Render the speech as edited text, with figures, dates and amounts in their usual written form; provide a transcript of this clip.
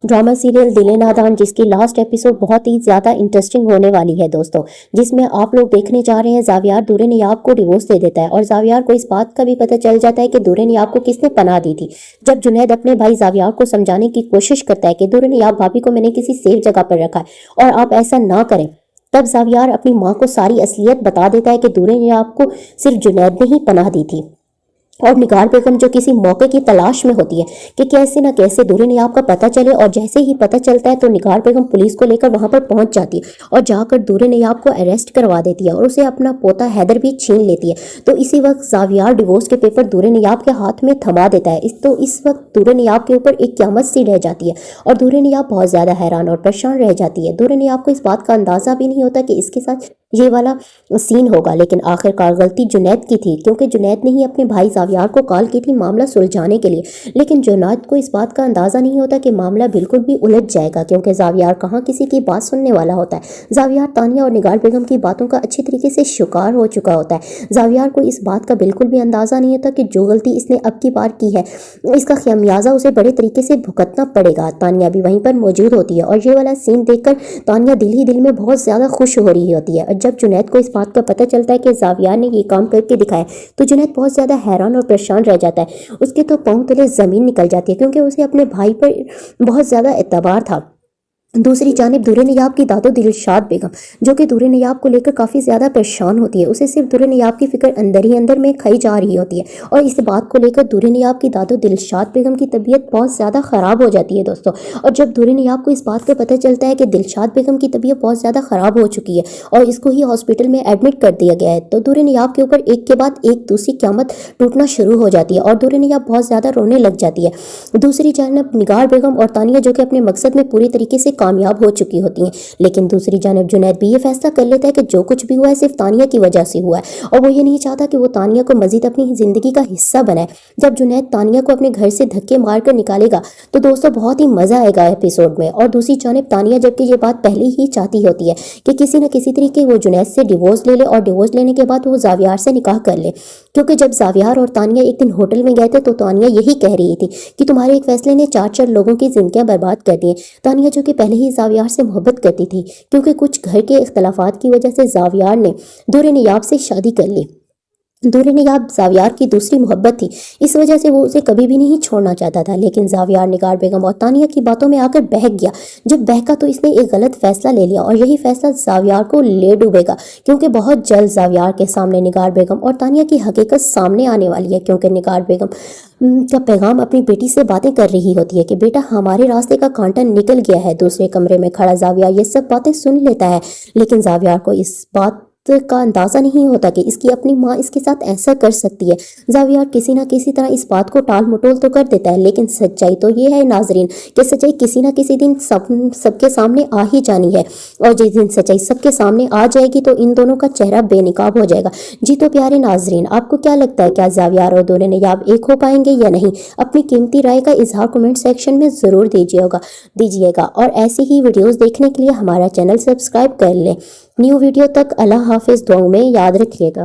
Drama serial दिल नादान, जिसकी लास्ट एपिसोड बहुत ही ज़्यादा इंटरेस्टिंग होने वाली है दोस्तों, जिसमें आप लोग देखने जा रहे हैं ज़ावियार दूरे नियाब को डिवोर्स दे देता है और ज़ावियार को इस बात का भी पता चल जाता है कि दूरे नियाब को किसने पनाह दी थी। जब जुनैद अपने भाई ज़ावियार को समझाने की कोशिश करता है कि दूरे नियाब भाभी को मैंने किसी सेफ जगह पर रखा है और आप ऐसा ना करें, तब ज़ावियार अपनी माँ को सारी असलियत बता देता है कि दूरे नियाब को सिर्फ जुनैद ने ही पनाह दी थी। और निगार बेगम जो किसी मौके की तलाश में होती है कि कैसे न कैसे दूरे नियाब का पता चले, और जैसे ही पता चलता है तो निगार बेगम पुलिस को लेकर वहां पर पहुंच जाती है और जाकर दूरे नियाब को अरेस्ट करवा देती है और उसे अपना पोता हैदर भी छीन लेती है। तो इसी वक्त ज़ावियार डिवोर्स के पेपर दूरे नियाब के हाथ में थमा देता है। इस वक्त दूरे नियाब के ऊपर एक क़यामत सी रह जाती है और दूरे नियाब बहुत ज़्यादा हैरान और परेशान रह जाती है। दूरे नियाब को इस बात का अंदाज़ा भी नहीं होता कि इसके साथ ये वाला सीन होगा, लेकिन आखिरकार गलती जुनैद की थी, क्योंकि जुनैद ने ही अपने भाई ज़ावियार को कॉल की थी मामला सुलझाने के लिए। लेकिन जुनैद को इस बात का अंदाज़ा नहीं होता कि मामला बिल्कुल भी उलझ जाएगा, क्योंकि ज़ावियार कहाँ किसी की बात सुनने वाला होता है। ज़ावियार तानिया और निगार बेगम की बातों का अच्छी तरीके से शिकार हो चुका होता है। ज़ावियार को इस बात का बिल्कुल भी अंदाज़ा नहीं होता कि जो गलती इसने अब की बार की है इसका खमियाजा उसे बड़े तरीके से भुगतना पड़ेगा। तानिया भी वहीं पर मौजूद होती है और ये वाला सीन देखकर तानिया दिल ही दिल में बहुत ज़्यादा खुश हो रही होती है। जब जुनैद को इस बात का पता चलता है कि ज़ावियार ने ये काम करके दिखाया तो जुनैद बहुत ज़्यादा हैरान और परेशान रह जाता है। उसके तो पांव तले ज़मीन निकल जाती है, क्योंकि उसे अपने भाई पर बहुत ज़्यादा एतबार था। दूसरी जानिब दूरे नियाब की दादो दिलशाद बेगम, जो कि दूरे नियाब को लेकर काफ़ी ज़्यादा परेशान होती है, उसे सिर्फ दूरे नियाब की फिक्र अंदर ही अंदर में खाई जा रही होती है और इस बात को लेकर दूरे नियाब की दादो दिलशाद बेगम की तबीयत बहुत ज़्यादा ख़राब हो जाती है दोस्तों। और जब दूरे नियाब को इस बात का पता चलता है कि दिलशाद बेगम की तबीयत बहुत ज़्यादा ख़राब हो चुकी है और इसको ही हॉस्पिटल में एडमिट कर दिया गया है, तो दूरे नियाब के ऊपर एक के बाद एक दूसरी क़यामत टूटना शुरू हो जाती है और दूरे नियाब बहुत ज़्यादा रोने लग जाती है। दूसरी जानब निगार बेगम और तानिया, जो कि अपने मकसद में पूरी तरीके से कामयाब हो चुकी होती हैं, लेकिन दूसरी जानब जुनैद भी ये फैसला कर लेता है कि जो कुछ भी हुआ है सिर्फ तानिया की वजह से हुआ है और वो ये नहीं चाहता कि वो तानिया को मजीद अपनी ज़िंदगी का हिस्सा बनाए। जब जुनैद तानिया को अपने घर से धक्के मारकर निकालेगा तो दोस्तों बहुत ही मज़ा आएगा एपिसोड में। और दूसरी जानब तानिया, जबकि ये बात पहले ही चाहती होती है कि किसी न किसी तरीके वो जुनैद से डिवोर्स ले ले और डिवोर्स लेने के बाद वो ज़ावियार से निकाह कर ले, क्योंकि जब ज़ावियार और तानिया एक दिन होटल में गए थे तो तानिया यही कह रही थी कि तुम्हारे एक फैसले ने 4 लोगों की जिंदगियां बर्बाद कर दी हैं। तानिया, जो कि पहले ही ज़ावियार से मोहब्बत करती थी, क्योंकि कुछ घर के इख्तलाफात की वजह से ज़ावियार ने दूरे नियाब से शादी कर ली। दूरे नियाब ज़ावियार की दूसरी मोहब्बत थी, इस वजह से वो उसे कभी भी नहीं छोड़ना चाहता था, लेकिन ज़ावियार निगार बेगम और तानिया की बातों में आकर बहक गया। जब बहका तो इसने एक गलत फैसला ले लिया और यही फैसला ज़ावियार को ले डूबेगा, क्योंकि बहुत जल्द ज़ावियार के सामने निगार बेगम और तानिया की हकीकत सामने आने वाली है। क्योंकि निगार बेगम का पैगाम अपनी बेटी से बातें कर रही होती है कि बेटा हमारे रास्ते का कांटा निकल गया है। दूसरे कमरे में खड़ा ज़ावियार ये सब बातें सुन लेता है, लेकिन ज़ावियार को इस बात का अंदाज़ा नहीं होता कि इसकी अपनी माँ इसके साथ ऐसा कर सकती है। ज़ावियार किसी ना किसी तरह इस बात को टाल मटोल तो कर देता है, लेकिन सच्चाई तो ये है नाजरीन कि सच्चाई किसी ना किसी दिन सबके सामने आ ही जानी है और जिस दिन सच्चाई सबके सामने आ जाएगी तो इन दोनों का चेहरा बेनकाब हो जाएगा। जी तो प्यारे नाजरीन, आपको क्या लगता है, क्या ज़ावियार और दूरे नियाब एक हो पाएंगे या नहीं? अपनी कीमती राय का इजहार कमेंट सेक्शन में ज़रूर दीजिएगा और ऐसी ही वीडियोज़ देखने के लिए हमारा चैनल सब्सक्राइब कर लें। न्यू वीडियो तक अल्लाह हाफिज़, दुआओं में याद रखिएगा।